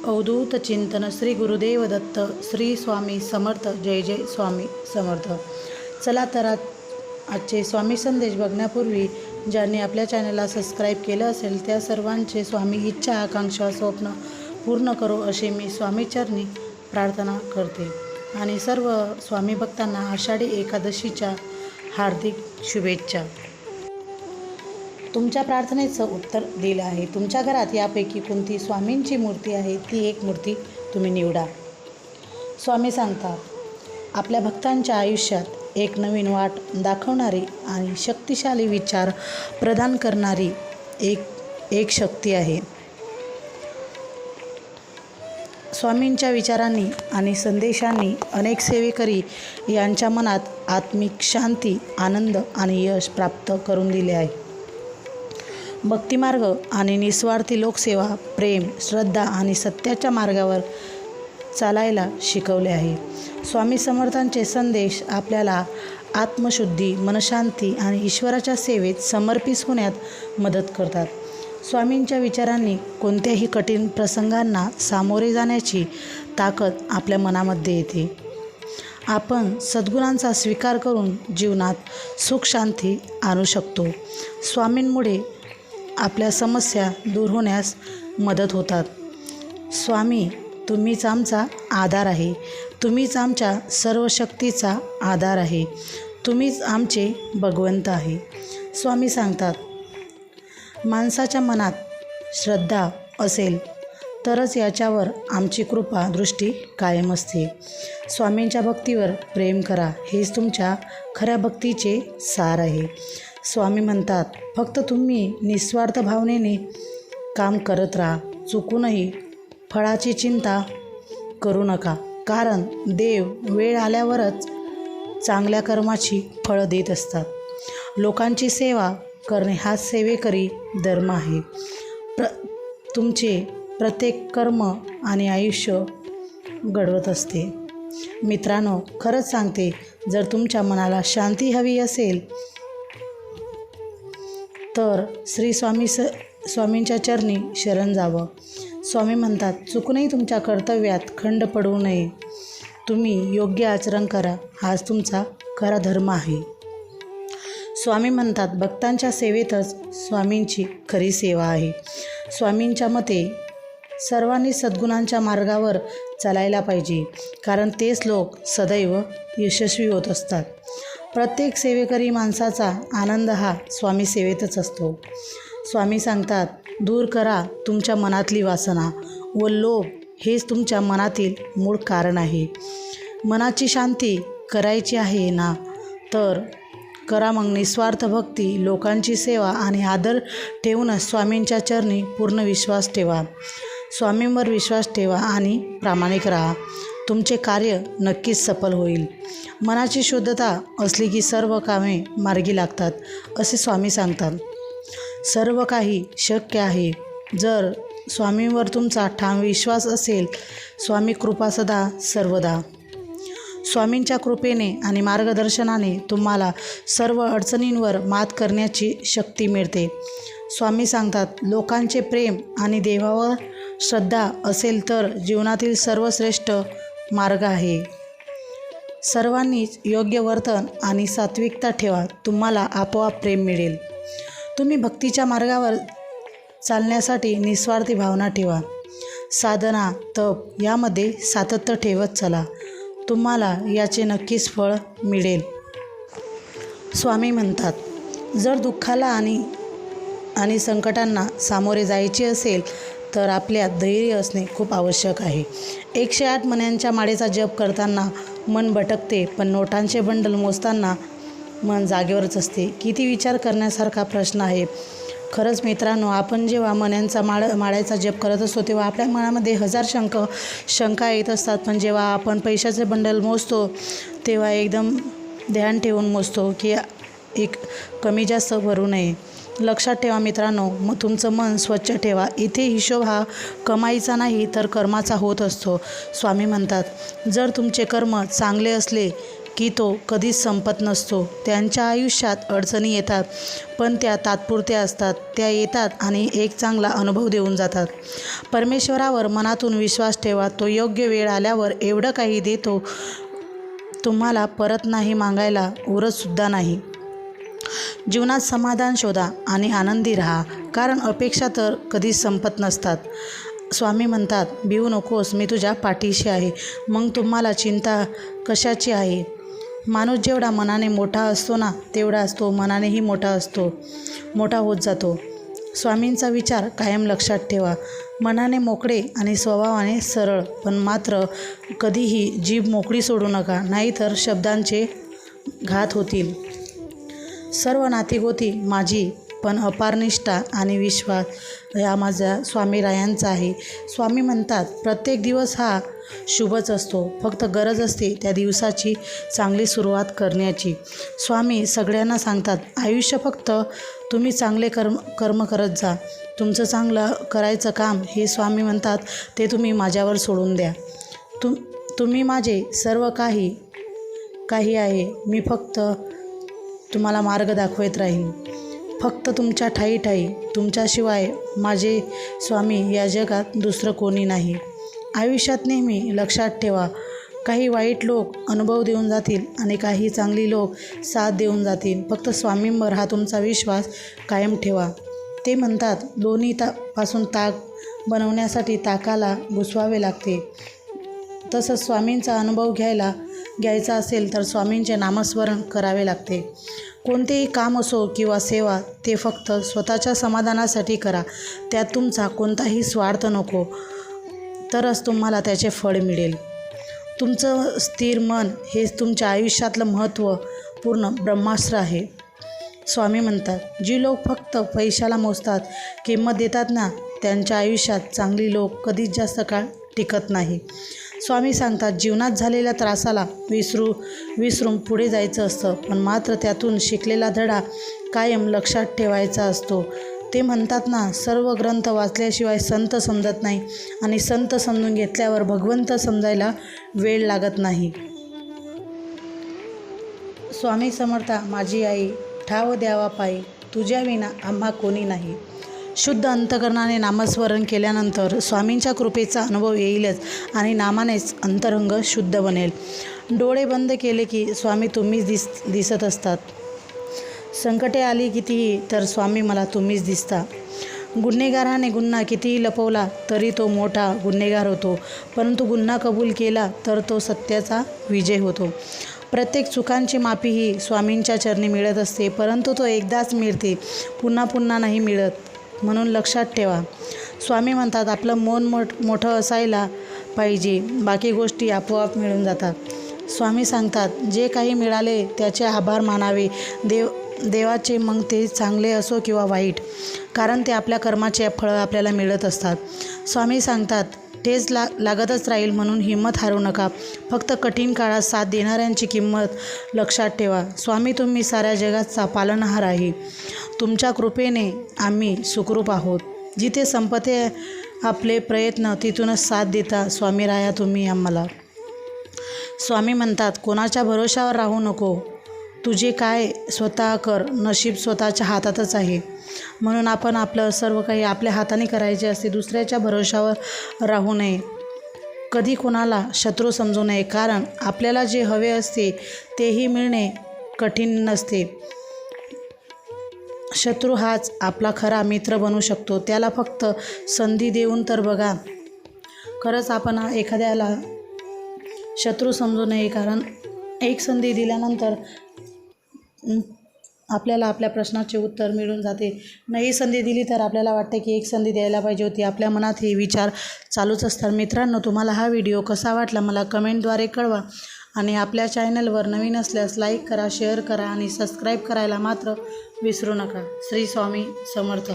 अवधूत चिंतन श्री गुरुदेव दत्त श्री स्वामी समर्थ. जय जय स्वामी समर्थ. चला तर आजचे स्वामी संदेश बघण्यापूर्वी ज्यांनी आपल्या चॅनलला सबस्क्राईब केलं असेल त्या सर्वांचे स्वामी इच्छा आकांक्षा स्वप्न पूर्ण करो अशी मी स्वामीचरणी प्रार्थना करते. आणि सर्व स्वामी भक्तांना आषाढी एकादशीच्या हार्दिक शुभेच्छा. तुमच्या प्रार्थनेचं उत्तर दिलं आहे. तुमच्या घरात यापैकी कोणती स्वामींची मूर्ती आहे ती एक मूर्ती तुम्ही निवडा. स्वामी सांगतात, आपल्या भक्तांच्या आयुष्यात एक नवीन वाट दाखवणारी आणि शक्तिशाली विचार प्रदान करणारी एक शक्ती आहे. स्वामींच्या विचारांनी आणि संदेशांनी अनेक सेवेकरी यांच्या मनात आत्मिक शांती, आनंद आणि यश प्राप्त करून दिले आहे. भक्तिमार्ग आणि निस्वार्थी लोकसेवा, प्रेम, श्रद्धा आणि सत्याच्या मार्गावर चालायला शिकवले आहे. स्वामी समर्थांचे संदेश आपल्याला आत्मशुद्धी, मनशांती आणि ईश्वराच्या सेवेत समर्पित होण्यात मदत करतात. स्वामींच्या विचारांनी कोणत्याही कठीण प्रसंगांना सामोरे जाण्याची ताकद आपल्या मनामध्ये येते. आपण सद्गुणांचा स्वीकार करून जीवनात सुख शांती आणू शकतो. स्वामींमुळे आपल्या समस्या दूर होण्यास मदत होतात. स्वामी, तुम्हीच आमचा आधार आहे. तुम्हीच आमच्या सर्व शक्तीचा आधार आहे. तुम्हीच आमचे भगवंत आहे. स्वामी सांगतात, माणसाच्या मनात श्रद्धा असेल तरच याच्यावर आमची कृपा दृष्टी कायम असते. स्वामींच्या भक्तीवर प्रेम करा, हेच तुमच्या खऱ्या भक्तीचे सार आहे. स्वामी म्हणतात, फक्त तुम्ही निस्वार्थ भावनेने काम करत राहा. चुकूनही फळाची चिंता करू नका, कारण देव वेळ आल्यावरच चांगल्या कर्माची फळं देत असतात. लोकांची सेवा करणे हा सेवेकरी धर्म आहे. तुमचे प्रत्येक कर्म आणि आयुष्य घडवत असते. मित्रांनो, खरंच सांगते, जर तुमच्या मनाला शांती हवी असेल तर श्री स्वामींच्या चरणी शरण जावं. स्वामी म्हणतात, चुकूनही तुमच्या कर्तव्यात खंड पडू नये. तुम्ही योग्य आचरण करा, हाच तुमचा खरा धर्म आहे. स्वामी म्हणतात, भक्तांच्या सेवेतच स्वामींची खरी सेवा आहे. स्वामींच्या मते सर्वांनी सद्गुणांच्या मार्गावर चालायला पाहिजे, कारण तेच लोक सदैव यशस्वी होत असतात. प्रत्येक सेवेकरी माणसाचा आनंद हा स्वामी सेवेतच असतो. स्वामी सांगतात, दूर करा तुमच्या मनातली वासना व लोभ, हेच तुमच्या मनातील मूळ कारण आहे. मनाची शांती करायची आहे ना, तर करा मग निस्वार्थ भक्ती, लोकांची सेवा आणि आदर ठेवूनच स्वामींच्या चरणी पूर्ण विश्वास ठेवा. स्वामींवर विश्वास ठेवा आणि प्रामाणिक राहा. तुमचे कार्य नक्कीच सफल होईल. मनाची शुद्धता असली की सर्व कामे मार्गी लागतात, असे स्वामी सांगतात. सर्व काही शक्य आहे जर स्वामींवर तुमचा ठाम विश्वास असेल. स्वामी कृपा सदा सर्वदा. स्वामींच्या कृपेने आणि मार्गदर्शनाने तुम्हाला सर्व अडचणींवर मात करण्याची शक्ती मिळते. स्वामी सांगतात, लोकांचे प्रेम आणि देवावर श्रद्धा असेल तर जीवनातील सर्वश्रेष्ठ मार्ग आहे. सर्वांनीच योग्य वर्तन आणि सात्विकता ठेवा, तुम्हाला आपोआप प्रेम मिळेल. तुम्ही भक्तीच्या मार्गावर चालण्यासाठी निस्वार्थी भावना ठेवा. साधना, तप यामध्ये सातत्य ठेवत चला, तुम्हाला याचे नक्कीच फळ मिळेल. स्वामी म्हणतात, जर दुःखाला आणि संकटांना सामोरे जायचे असेल तर आपल्यात धैर्य असणे खूप आवश्यक आहे. 108 मण्यांच्या माळेचा जप करताना मन भटकते, पण नोटांचे बंडल मोजताना मन जागेवरच असते. किती विचार करण्यासारखा प्रश्न आहे. खरंच मित्रांनो, आपण जेव्हा मण्यांचा माळ्याचा जप करत असतो तेव्हा आपल्या मनामध्ये हजार शंका येत असतात, पण जेव्हा आपण पैशाचे बंडल मोजतो तेव्हा एकदम ध्यान ठेवून मोजतो की एक कमी जास्त भरू नये. लक्षात ठेवा मित्रांनो, मग तुमचं मन स्वच्छ ठेवा. इथे हिशोब हा कमाईचा नाही तर कर्माचा होत असतो. स्वामी म्हणतात, जर तुमचे कर्म चांगले असले की तो कधीच संपत नसतो. त्यांच्या आयुष्यात अडचणी येतात, पण त्या तात्पुरत्या असतात. त्या येतात आणि एक चांगला अनुभव देऊन जातात. परमेश्वरावर मनातून विश्वास ठेवा. तो योग्य वेळ आल्यावर एवढं काही देतो, तुम्हाला परत नाही मागायला उरतसुद्धा नाही. जीवनात समाधान शोधा आणि आनंदी राहा, कारण अपेक्षा तर कधीच संपत नसतात. स्वामी म्हणतात, भिवू नकोस, मी तुझ्या पाठीशी आहे. मग तुम्हाला चिंता कशाची आहे? माणूस जेवढा मनाने मोठा असतो ना, तेवढाच तो मनानेही मोठा होत जातो. स्वामींचा विचार कायम लक्षात ठेवा. मनाने मोकळे आणि स्वभावाने सरळ, पण मात्र कधीही जीभ मोकळी सोडू नका, नाहीतर शब्दांचे घात होतील. सर्व नातीगोती माझी, पण अपार निष्ठा आणि विश्वास हा माझ्या स्वामीरायांचा आहे. स्वामी म्हणतात, प्रत्येक दिवस हा शुभच असतो, फक्त गरज असते त्या दिवसाची चांगली सुरुवात करण्याची. स्वामी सगळ्यांना सांगतात, आयुष्य फक्त तुम्ही चांगले कर्म करत जा. तुमचं चांगलं करायचं काम हे स्वामी म्हणतात ते तुम्ही माझ्यावर सोडून द्या. तुम्ही माझे सर्व काही आहे. मी फक्त तुम्हाला मार्ग दाखवत राहीन. फक्त तुमच्या ठायी तुमच्याशिवाय माझे स्वामी या जगात दुसरं कोणी नाही. आयुष्यात नेहमी लक्षात ठेवा, काही वाईट लोक अनुभव देऊन जातील आणि काही चांगली लोक साथ देऊन जातील. फक्त स्वामींवर हा तुमचा विश्वास कायम ठेवा. ते म्हणतात, दोन्ही पासून ताक बनवण्यासाठी ताकाला घुसवावे लागते. तसंच स्वामींचा अनुभव घ्यायचा असेल तर स्वामींचे नामस्मरण करावे लागते. कोणतेही काम असो किंवा सेवा, ते फक्त स्वतःच्या समाधानासाठी करा. त्यात तुमचा कोणताही स्वार्थ नको, तरच तुम्हाला त्याचे फळ मिळेल. तुमचं स्थिर मन हेच तुमच्या आयुष्यातलं महत्त्वपूर्ण ब्रह्मास्त्र आहे. स्वामी म्हणतात, जी लोक फक्त पैशाला मोजतात, किंमत देतात ना, त्यांच्या आयुष्यात चांगली लोक कधीच जास्त काळ टिकत नाही. स्वामी सांगतात, जीवनात झालेल्या त्रासाला विसरून पुढे जायचं असतं, पण मात्र त्यातून शिकलेला धडा कायम लक्षात ठेवायचा असतो. ते म्हणतात ना, सर्व ग्रंथ वाचल्याशिवाय संत समजत नाही आणि संत समजून घेतल्यावर भगवंत समजायला वेळ लागत नाही. स्वामी समर्था माझी आई, ठाव द्यावा पायी, तुझ्या विना आम्हा कोणी नाही. शुद्ध अंतकरणाने नामस्मरण केल्यानंतर स्वामींच्या कृपेचा अनुभव येईलच आणि नामानेच अंतरंग शुद्ध बनेल. डोळे बंद केले की स्वामी तुम्हीच दिसत असतात. संकटे आली कितीही तर स्वामी मला तुम्हीच दिसता. गुन्हेगाराने गुन्हा कितीही लपवला तरी तो मोठा गुन्हेगार होतो, परंतु गुन्हा कबूल केला तर तो सत्याचा विजय होतो. प्रत्येक चुकांची माफी ही स्वामींच्या चरणी मिळत असते, परंतु तो एकदाच मिळते, पुन्हा नाही मिळत. म्हणून लक्षात ठेवा, स्वामी म्हणतात, आपलं मन मोठं असायला पाहिजे, बाकी गोष्टी आपोआप मिळून जातात. स्वामी सांगतात, जे काही मिळाले त्याचे आभार मानावे देवाचे, मग ते चांगले असो किंवा वाईट, कारण ते आपल्या कर्माचे फळं आपल्याला मिळत असतात. स्वामी सांगतात, ठेच लागतच राहील म्हणून हिंमत हारू नका. फक्त कठीण काळात साथ देणाऱ्यांची किंमत लक्षात ठेवा. स्वामी तुम्ही साऱ्या जगाचा पालनहार आहे. तुमच्या कृपेने आम्ही सुखरूप आहोत. जिथे संपते आपले प्रयत्न, तिथूनच साथ देता स्वामी राया तुम्ही आम्हाला. स्वामी म्हणतात, कोणाच्या भरोशावर राहू नको. तुझे काय स्वतः कर, नशीब स्वतःच्या हातातच आहे. म्हणून आपण आपलं सर्व काही आपल्या हाताने करायचे असते. दुसऱ्याच्या भरोशावर राहू नये. कधी कोणाला शत्रू समजू नये, कारण आपल्याला जे हवे असते तेही मिळणे कठीण नसते. शत्रू हाच आपला खरा मित्र बनू शकतो. त्याला फक्त संधी देऊन तर बघा. खरंच आपण एखाद्याला शत्रू समजू नये, कारण एक संधी दिल्यानंतर आपल्याला आपल्या प्रश्नाचे उत्तर मिळून जाते. नाही संधी दिली तर आपल्याला वाटते की एक संधी द्यायला पाहिजे होती. आपल्या मनात हे विचार चालूच असतात. मित्रांनो, तुम्हाला हा व्हिडिओ कसा वाटला मला कमेंटद्वारे कळवा आणि आपल्या चॅनलवर नवीन असल्यास लाईक करा, शेअर करा आणि सबस्क्राईब करायला मात्र विसरू नका. श्री स्वामी समर्थ.